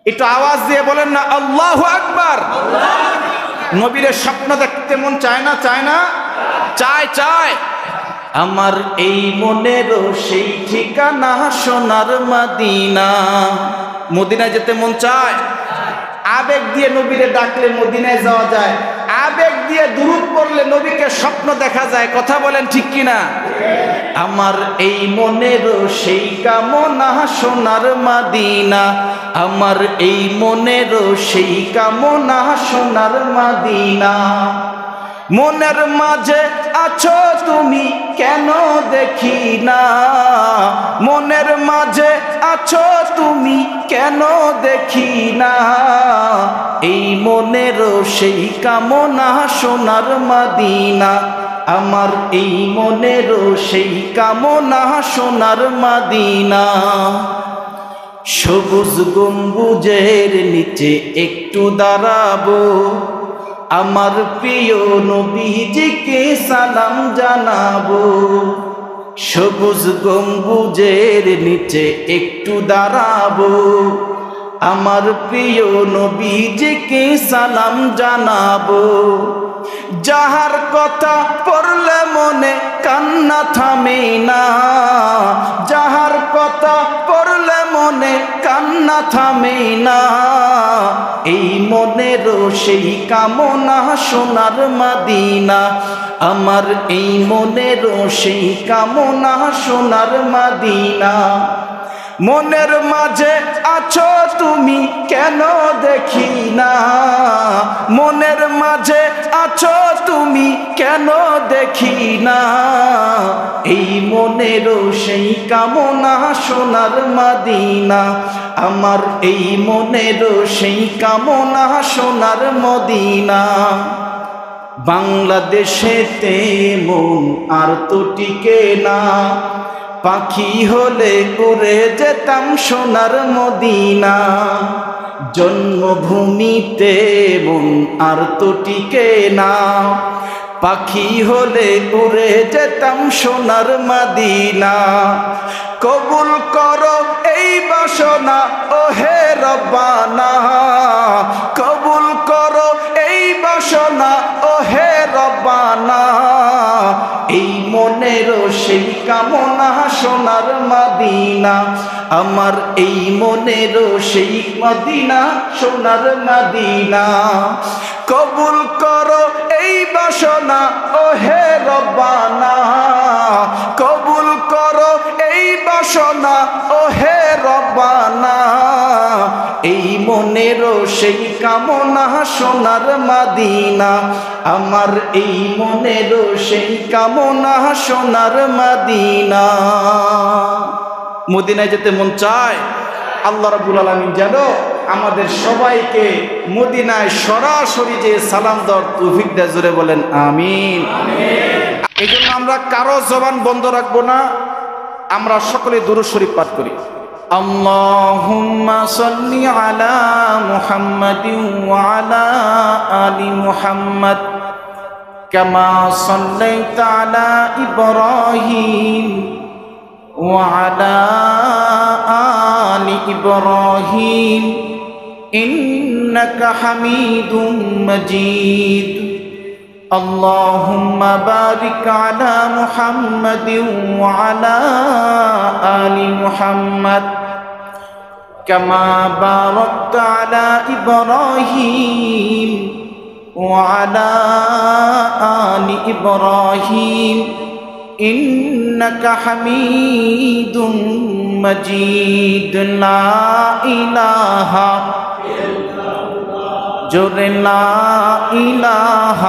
একটু আওয়াজ দিয়ে বলেন না আল্লাহু আকবার। নবীর স্বপ্ন দেখতে মন চায় না? চায় না? চায়, চায়। আমার এই মনেরও সেই ঠিকানা সোনার মদিনা। মদিনায় যেতে মন চায়? আবেগ দিয়ে নবীরে ডাকলে মদিনায় যাওয়া যায়, আবেগ দিয়ে দুরূদ পড়লে নবীকে স্বপ্ন দেখা যায়। কথা বলেন ঠিক কিনা? আমার এই মনেরও সেই কামনা সোনার মদিনা, আমার এই মনেরও সেই কামনা সোনার মদিনা। মনের মাঝে আছো তুমি কেন দেখি না, মনের মাঝে আছো তুমি কেন দেখি না, এই মনেরও সেই কামনা সোনার মদিনা, আমার এই মনেরও সেই কামনা সোনার মদিনা। সবুজ গম্বুজের নিচে একটু দাঁড়াবো, আমার প্রিয় নবীজিকে সালাম জানাবো। সবুজ গম্বুজের নিচে একটু দাঁড়াবো, আমার প্রিয় নবীজিকে সালাম জানাবো। যাহার কথা পড়লে মনে কান্না থামে না, যাহার কথা পড়লে মনে কান্না থামে না, এই মনেরও সেই কামনা সোনার মদিনা, আমার এই মনেরও সেই কামনা সোনার মদিনা। মনের মাঝে আছো তুমি কেন দেখি না, মনের মাঝে আছো তুমি কেন দেখি না, এই মনেরও সেই কামনা সোনার মদিনা, আমার এই মনেরও সেই কামনা সোনার মদিনা। বাংলাদেশেতে মন আর তো টিকে না, পাখি হলে উড়ে যেতাম সোনার মদিনা। জন্মভূমিতে মন আর তো টিকে না, পাখি হলে উড়ে যেতাম সোনার মদিনা। কবুল করো এই বাসনা ওহে রব্বানা, কবুল করো এই বাসনা ওহে রব্বানা, এই মনেরও সেই কামনা সোনার মদিনা, আমার এই মনেরও সেই মদিনা সোনার মদিনা। কবুল করো এই বাসনা ওহে রব্বানা, কবুল করো এই বাসনা ওহে রব্বানা, এই মনেরও সেই কামনা সোনার মদিনা, আমার এই মনেরও সেই কামনা সোনার মদিনা। মদিনায় যেতে মন চায়? আল্লাহ রাব্বুল আলামিন যেন আমাদের সবাইকে মদিনায় সরাসরি যে সালাম দেওয়ার তৌফিক দেয়। জোরে বলেন আমিন। এই জন্য আমরা কারো জবান বন্ধ রাখবো না, আমরা সকলে দুরূদ শরীফ পাঠ করি। আল্লাহুম্মা সাল্লি আলা মুহাম্মাদিন ওয়া আলা আলি মুহাম্মাদ কামা সাল্লাইতা আলা ইব্রাহিম ওয়া আলা আলি ইব্রাহিম ইন্নাকা হামিদুম মাজিদ। اللهم بارك على محمد وعلى آل محمد كما باركت على إبراهيم وعلى آل إبراهيم إنك حميد مجيد. لا إله جر لا إله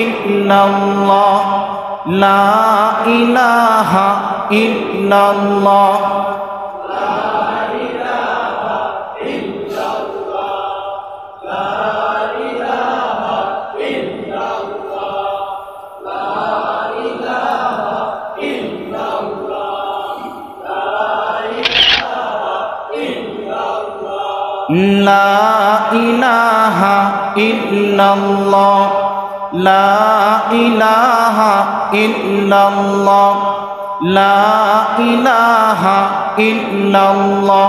إلا الله لا إله إلا الله لا إله إلا الله لا إله إلا الله لا إله إلا الله لا إله إلا الله لا إله إلا الله لا إله إلا الله لا إله إلا الله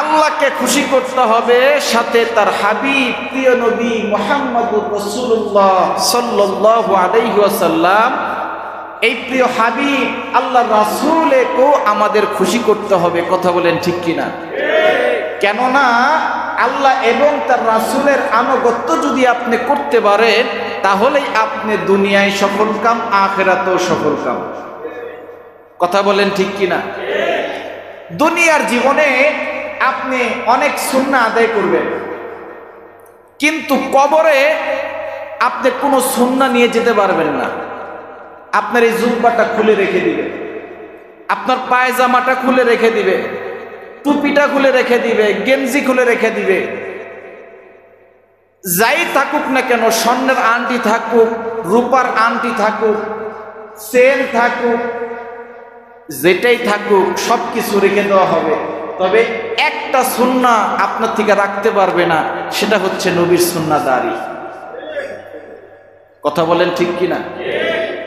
আল্লাহকে খুশি করতে হবে, সাথে তার হাবিব প্রিয় নবী মুহাম্মদুর রাসূলুল্লাহ সাল্লাল্লাহু আলাইহি ওয়াসাল্লাম, এই প্রিয় হাবিব আল্লাহ রাসূলকেও আমাদের খুশি করতে হবে। কথা বলেন ঠিক কিনা? কেননা আল্লাহ এবং তার রাসূলের আনুগত্য যদি আপনি করতে পারেন, তাহলেই আপনি দুনিয়ায় সফল কাম, আখিরাতেও সফল কাম। কথা বলেন ঠিক কিনা? দুনিয়ার জীবনে আপনি অনেক সুন্নাহ আদায় করবেন, কিন্তু কবরে আপনি কোনো সুন্নাহ নিয়ে যেতে পারবেন না। আপনার এই জুব্বাটা খুলে রেখে দিবে, আপনার পায়জামাটা খুলে রেখে দিবে, টুপিটা খুলে রেখে দিবে, গেঞ্জি খুলে রেখে দিবে। যাই থাকুক না কেন, স্বর্ণের আংটি থাকুক, রূপার আংটি থাকুক, চেন থাকুক, যেটাই থাকুক সব কিছু রেখে দেওয়া হবে। তবে একটা সুন্নাহ আপনার থেকে রাখতে পারবে না, সেটা হচ্ছে নবীর সুন্নাহ দাড়ি। কথা বলেন ঠিক কিনা?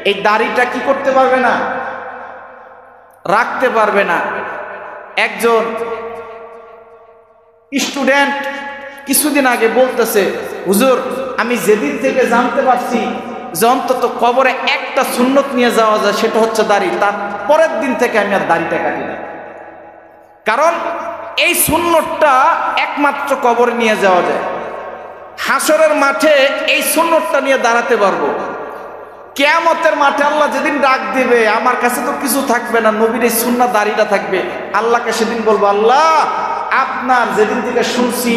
এই দাড়িটা কি করতে পারবে না? রাখতে পারবে না। একজন স্টুডেন্ট কিছুদিন আগে বলতেছে, হুজুর আমি যেদিন থেকে জানতে পারছি যে অন্তত কবরে একটা সুন্নত নিয়ে যাওয়া যায়, সেটা হচ্ছে দাড়ি, তার পরের দিন থেকে আমি আর দাড়িটা কাটি না। কারণ এই সুন্নতটা একমাত্র কবরে নিয়ে যাওয়া যায়। হাসরের মাঠে এই সুন্নতটা নিয়ে দাঁড়াতে পারবো। কিয়ামতের মাঠে আল্লাহ যেদিন ডাক দিবে, আমার কাছে তো কিছু থাকবে না, নবীর এই সুন্নাহ দাড়িটা থাকবে। আল্লাহকে সেদিন বলবো, আল্লাহ আপনার যেদিন থেকে শুনছি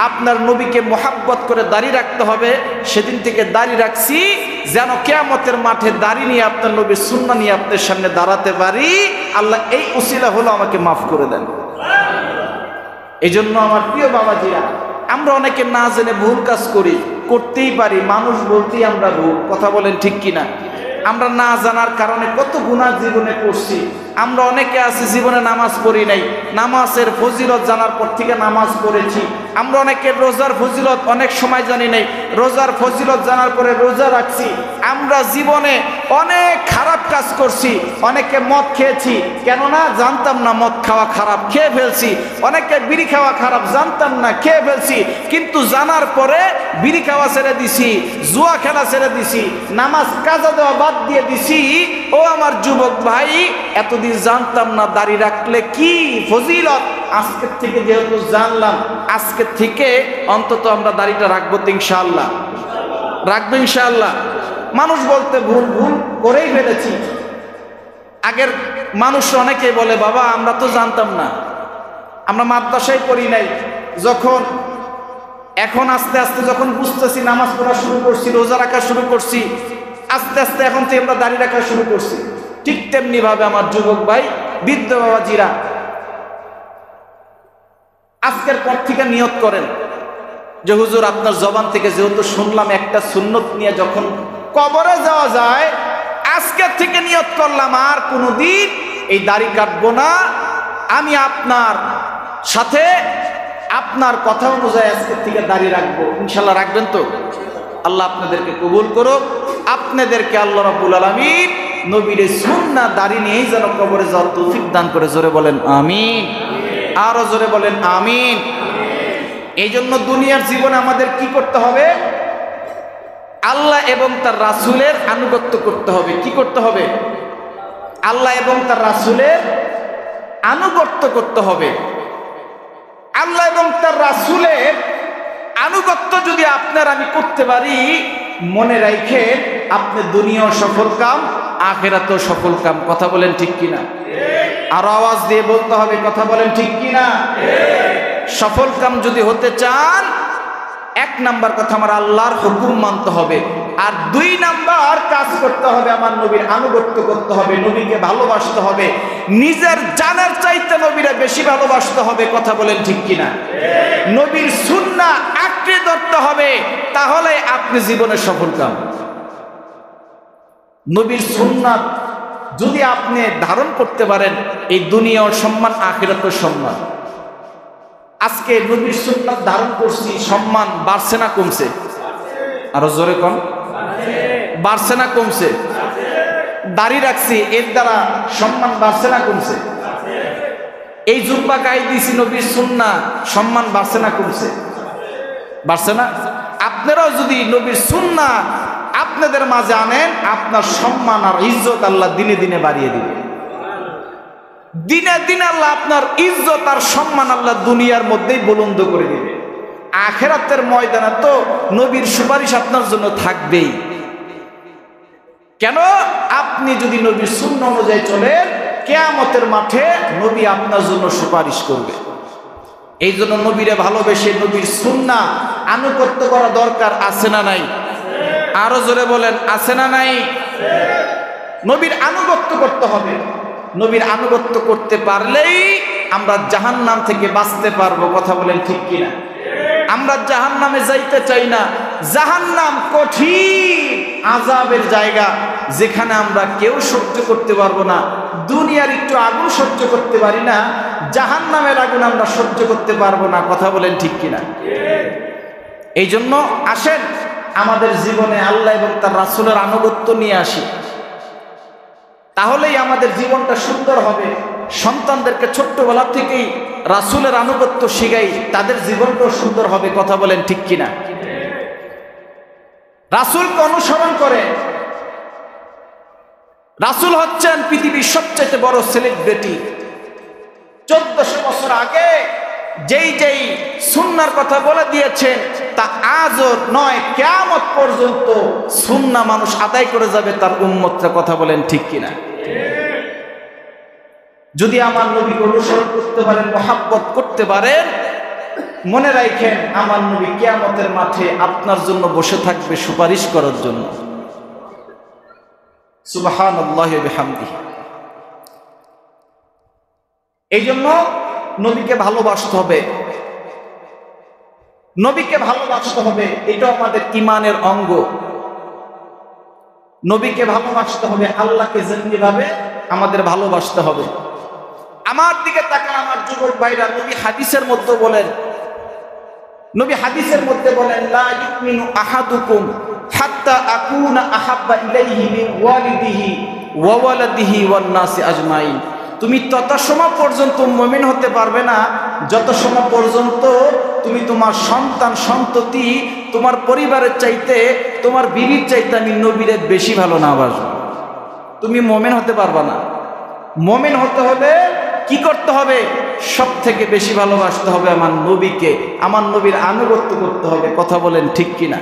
আপনার নবীকে মোহাব্বত করে দাড়ি রাখতে হবে, সেদিন থেকে দাড়ি রাখছি, যেন কিয়ামতের মাঠে দাড়ি নিয়ে আপনার নবীর সুন্নাহ নিয়ে আপনার সামনে দাঁড়াতে পারি। আল্লাহ এই উসিলা হলো আমাকে মাফ করে দেন। এই জন্য আমার প্রিয় বাবাজিরা, আমরা অনেকে না জেনে ভুল কাজ করি, করতেই পারি, মানুষ বলতেই আমরা ভুল। কথা বলেন ঠিক কিনা? আমরা না জানার কারণে কত গুনাহ জীবনে করছি। আমরা অনেকে আছি জীবনে নামাজ পড়ি নাই, নামাজের ফজিলত জানার পর থেকে নামাজ পড়েছি। আমরা অনেকে রোজার ফজিলত অনেক সময় জানি নাই, রোজার ফজিলত জানার পরে রোজা রাখছি। আমরা জীবনে অনেক খারাপ কাজ করছি, অনেকে মদ খেয়েছি, কেননা জানতাম না মদ খাওয়া খারাপ, খেয়ে ফেলছি। অনেকে বিড়ি খাওয়া খারাপ, জানতাম না, খেয়ে ফেলছি। কিন্তু জানার পরে বিড়ি খাওয়া ছেড়ে দিছি, জুয়া খেলা ছেড়ে দিছি, নামাজ কাজা দেওয়া বাদ দিয়ে দিছি। ও আমার যুবক ভাই, এতদিন জানতাম না দাড়ি রাখলে কি ফজিলত, আজকের থেকে যেহেতু জানলাম, আজকের থেকে অন্তত আমরা দাড়িটা রাখবো তো ইনশাআল্লাহ, রাখবো ইনশাআল্লাহ। মানুষ বলতে ভুল করেই ফেলেছি। আগের মানুষ অনেকে বলে, বাবা আমরা তো জানতাম না, আমরা মাদ্রাসায় পড়ি নাই, যখন এখন আস্তে আস্তে যখন বুঝতেছি, নামাজ পড়া শুরু করছি, রোজা রাখা শুরু করছি, আস্তে আস্তে এখন থেকে আমরা দাড়ি রাখা শুরু করছি। ঠিক তেমনি ভাবে আমার যুবক ভাই, বৃদ্ধ বাবাজিরা, আজকের পর থেকে নিয়ত করেন যে হুজুর আপনার জবান থেকে যেহেতু শুনলাম একটা সুন্নত নিয়ে যখন কবরে যাওয়া যায়, আজকের থেকে নিয়ত করলাম আর কোনোদিন এই দাড়ি কাটবো না। আমি আপনার সাথে আপনার কথা অনুযায়ী আজকের থেকে দাড়ি রাখবো। ইনশাল্লাহ রাখবেন তো? আল্লাহ আপনাদেরকে কবুল করুক। আপনাদেরকে আল্লাহ রাব্বুল আলামিন নবীর সুন্নাহ দাড়ি নিয়েই যেন কবরে যাওয়ার তৌফিক দান করে। জোরে বলেন আমিন, আরো জোরে বলেন আমিন। এই জন্য দুনিয়ার জীবনে আমাদের কি করতে হবে? আল্লাহ এবং তার রাসূলের আনুগত্য করতে হবে। কি করতে হবে? আল্লাহ এবং তার রাসূলের আনুগত্য করতে হবে। আল্লাহ এবং তার রাসূলের আনুগত্য যদি আপনার আমি করতে পারি, মনে রাখেন আপনি দুনিয়াও সফল কাম, আখিরাতেও সফল কাম। কথা বলেন ঠিক কিনা? আরো আওয়াজ দিয়ে বলতে হবে, কথা বলেন ঠিক কিনা? সফল কাম যদি হতে চান, এক নাম্বার কথা আমার আল্লাহর হুকুম মানতে হবে, আর দুই নাম্বার কাজ করতে হবে, আমার নবীর আনুগত্য করতে হবে, নবীকে ভালোবাসতে হবে, নিজের জানের চাইতে নবীরা বেশি ভালোবাসতে হবে। কথা বলেন ঠিক কিনা? নবীর সুন্নাহ আঁকড়ে ধরতে হবে, তাহলে আপনি জীবনে সফল কাম। নবীর সুন্নাহ যদি আপনি ধারণ করতে পারেন, এই দুনিয়ার সম্মান, আখিরাতের সম্মান। আজকে নবীর সুন্নাহ ধারণ করছি, সম্মান বাড়ছে না কমছে? আরো জোরে কম, বাড়ছে না কমছে? দাড়ি রাখছি, এর দ্বারা সম্মান বাড়ছে না কমছে? এই জুব্বা গায়ে দিয়েছি নবীর সুন্নাহ, সম্মান বাড়ছে না কমছে? বাড়ছে না? আপনারাও যদি নবীর সুন্নাহ আপনাদের মাঝে আনেন, আপনার সম্মান আর ইজ্জত আল্লাহ দিনে দিনে বাড়িয়ে দিবে। দিনে দিনে আল্লাহ আপনার ইজ্জত আর সম্মান আল্লাহ দুনিয়ার মধ্যেই বুলন্দ করে দিবে। আখিরাতের ময়দানে তো নবীর সুপারিশ আপনার জন্য থাকবেই। কেন? আপনি যদি নবীর সুন্নাহ অনুযায়ী চলেন, কিয়ামতের মাঠে নবী আপনার জন্য সুপারিশ করবে। এই জন্য নবীরে ভালোবেসে নবীর সুন্নাহ আনুগত্য করা দরকার, আছে না নাই? আরো জোরে বলেন, আছে না নাই? নবীর আনুগত্য করতে হবে। নবীর আনুগত্য করতে পারলেই আমরা জাহান্নাম থেকে বাঁচতে পারবো। কথা বলেন ঠিক কিনা? আমরা জাহান্নামে যাইতে চাই না। জাহান্নাম কঠিন আযাবের জায়গা, যেখানে আমরা কেউ সহ্য করতে পারবো না। দুনিয়ার একটু আগুন সহ্য করতে পারি না, জাহান্নামের আগুন আমরা সহ্য করতে পারবো না। কথা বলেন ঠিক কিনা? এই জন্য আসেন আমাদের জীবনে আল্লাহ এবং তার রাসূলের আনুগত্য নিয়ে আসি, তাহলেই আমাদের জীবনটা সুন্দর হবে। সন্তানদেরকে ছোট্টবেলা থেকেই রাসূলের আনুগত্য শিখাই, তাদের জীবনটাও সুন্দর হবে। কথা বলেন ঠিক কিনা? রাসূলকে অনুসরণ করে। রাসূল হচ্ছেন পৃথিবীর সবচেয়ে বড় সেলিব্রিটি। 1400 বছর আগে যেই যেই সুন্নাহর কথা বলে দিয়েছেন, তা আজও নয়, কিয়ামত পর্যন্ত সুন্নাহ মানুষ আদায় করে যাবে তার উম্মতরা। কথা বলেন ঠিক কিনা? যদি আমার নবীকে অনুসরণ করতে পারেন, মহব্বত করতে পারেন, মনে রাখেন আমার নবী কিয়ামতের মাঠে আপনার জন্য বসে থাকবে সুপারিশ করার জন্য। সুবহানাল্লাহি ওয়া বিহামদিহি। এই জন্য নবীকে ভালোবাসতে হবে, নবীকে ভালোবাসতে হবে। এটা আমাদের ঈমানের অঙ্গ। নবীকে ভালোবাসতে হবে, আল্লাহকে যেভাবে আমাদের ভালোবাসতে হবে। আমার দিকে তাকান আমার যুবক ভাইরা, নবী হাদিসের মধ্যে বলেন, নবী হাদিসের মধ্যে বলেন, লা ইউমিনু আহাদুকুম হাত্তা আকুনা আহাব্বা ইলাইহি মিন ওয়ালিদিহি ওয়া ওয়ালাদিহি ওয়ান নাসি আজমাইন। তুমি তত সময় পর্যন্ত মুমিন হতে পারবে না যত সময় পর্যন্ত তুমি তোমার সন্তান সন্ততি, তোমার পরিবারের চাইতে, তোমার বিবির চাইতে আমি নবীরে বেশি ভালো না বাসবো। তুমি মুমিন হতে পারবা না। মুমিন হতে হলে কি করতে হবে? সব থেকে বেশি ভালোবাসতে হবে আমার নবীকে, আমার নবীর আনুগত্য করতে হবে। কথা বলেন ঠিক কিনা?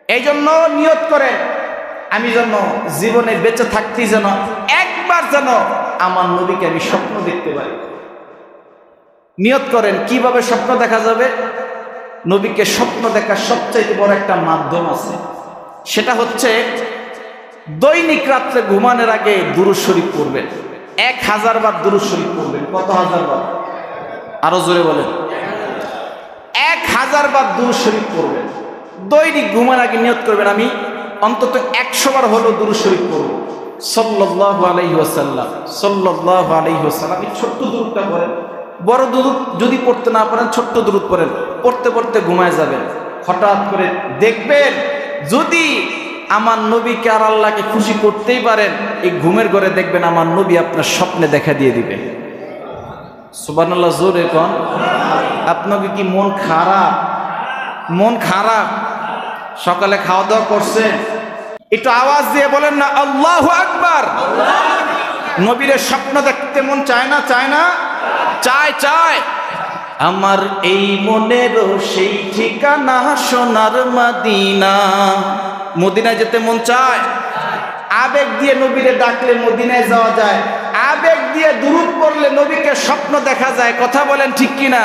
এই জন্য নিয়ত করেন, আমি যেন জীবনে বেঁচে থাকতে যেন একবার যেন আমার নবীকে আমি স্বপ্ন দেখতে পারি। নিয়ত করেন। কিভাবে স্বপ্ন দেখা যাবে? নবীকে স্বপ্ন দেখার সবচাইতে বড় একটা মাধ্যম আছে, সেটা হচ্ছে দৈনিক রাত্রে ঘুমানোর আগে দুরূদ শরীফ পড়বেন। 1000 বার দুরূদ শরীফ পড়বেন। কত হাজার বার? আরো জোরে বলেন। 1000 বার দুরূদ শরীফ পড়বেন। দৈনিক ঘুমানোর আগে নিয়ত করবেন, আমি অন্তত 100 বার হলো দুরূদ শরীফ পড়ব। সাল্লাল্লাহু আলাইহি ওয়াসাল্লাম, সাল্লাল্লাহু আলাইহি ওয়াসাল্লাম। এই ছোট্ট দুরূদটা পড়েন। বড় দুরূদ যদি পড়তে না পারেন, ছোট্ট দুরূদ পড়েন। পড়তে পড়তে ঘুমায় যাবেন। হঠাৎ করে দেখবেন, যদি আমার নবীকে আর আল্লাহকে খুশি করতেই পারেন, এই ঘুমের ঘরে দেখবেন আমার নবী আপনার স্বপ্নে দেখা দিয়ে দিবে। সুবহানাল্লাহ, জোরে কোন। আপনাকে কি মন খারাপ? মন খারাপ? সকালে খাওয়া দাওয়া করছেন? একটু আওয়াজ দিয়ে বলেন না আল্লাহু আকবার। নবীর স্বপ্ন দেখতে মন চায় না? চায় না? চায়, চায়। আমার এই মনেরও সেই ঠিকানা সোনার মদিনা। মদিনায় যেতে মন চায়। আবেগ দিয়ে নবীরে ডাকলে মদিনায় যাওয়া যায়, আবেগ দিয়ে দুরূদ পড়লে নবীকে স্বপ্ন দেখা যায়। কথা বলেন ঠিক কিনা?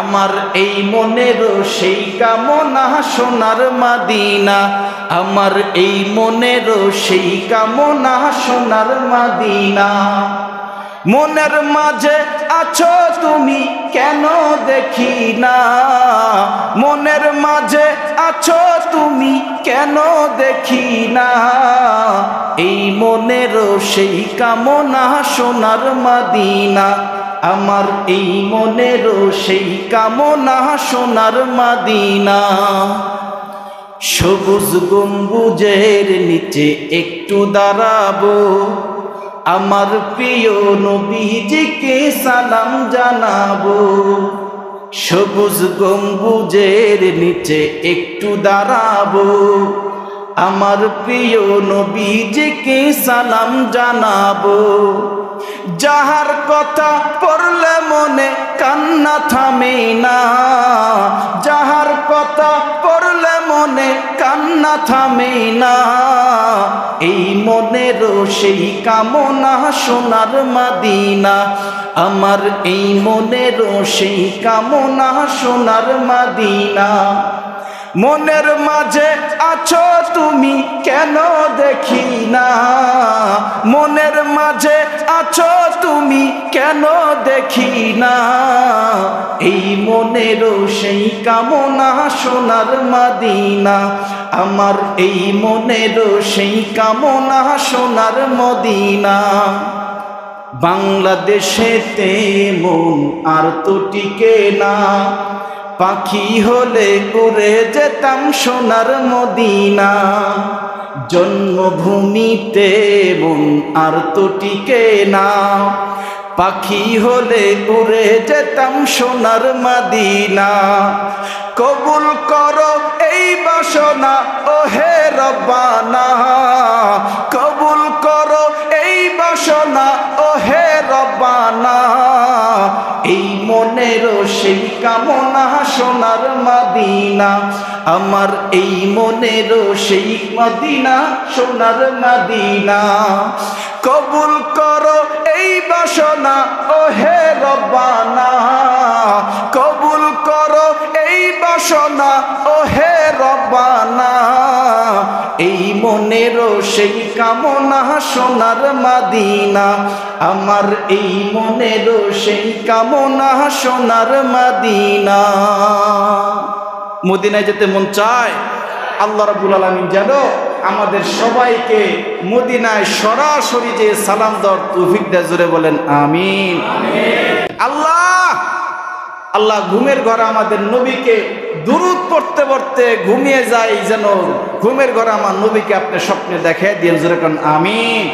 আমার এই মনেরও সেই কামনা সোনার মদিনা, আমার এই মনেরও সেই কামনা সোনার মদিনা। মনের মাঝে আছো তুমি কেন দেখি না, মনের মাঝে আছো তুমি কেন দেখি না, এই মনেরও সেই কামনা সোনার মদিনা, আমার এই মনেরও সেই কামনা সোনার মদিনা। সবুজ গম্বুজের নিচে একটু দাঁড়াবো, আমার প্রিয় নবীজিকে সালাম জানাবো। সবুজ গম্বুজের নিচে একটু দাঁড়াবো, আমার প্রিয় নবীজিকে সালাম জানাবো। যাহার কথা পড়লে মনে কান্না থামে না, যাহার কথা পড়লে মনে কান্না থামে না, এই মনেরও সেই কামনা সোনার মদিনা। আমার এই মনেরও সেই কামনা সোনার মদিনা। মনের মাঝে আছো তুমি কেন দেখি না, মনের মাঝে আছো তুমি কেন দেখি না, এই মনেরও সেই কামনা সোনার মদিনা। আমার এই মনেরও সেই কামনা সোনার মদিনা। বাংলাদেশেতে মন আর তো টিকে না, পাখি হলে উড়ে যেতাম সোনার মদিনা। জন্মভূমিতে মন আর তো টিকে না, পাখি হলে উড়ে যেতাম সোনার মদিনা। কবুল করো এই বাসনা ওহে রব্বানা, কবুল করো এই বাসনা ওহে রব্বানা। এই মনেরও সেই কামনা সোনার মদিনা। আমার এই মনেরও সেই মদিনা সোনার মদিনা। কবুল করো এই বাসনা ওহে রব্বানা, কবুল করো এই বাসনা ওহে রব্বানা। এই মনেরও সেই কামনা সোনার মদিনা। আমার এই মনেরও সেই কামনা সোনার মদিনা। মদিনায় যেতে মন চায়। আল্লাহ রাব্বুল আলামিন যেন আমাদের সবাইকে মদিনায় সরাসরি যে সালাম দেওয়ার তৌফিক দেয়। জোরে বলেন আমিন। আল্লাহ আল্লাহ ঘুমের ঘরে আমাদের নবীকে দুরূদ পড়তে পড়তে ঘুমিয়ে যায়, যেন ঘুমের ঘরে আমার নবীকে আপনি স্বপ্নে দেখায় দিয়ে। জোরে বলেন আমিন।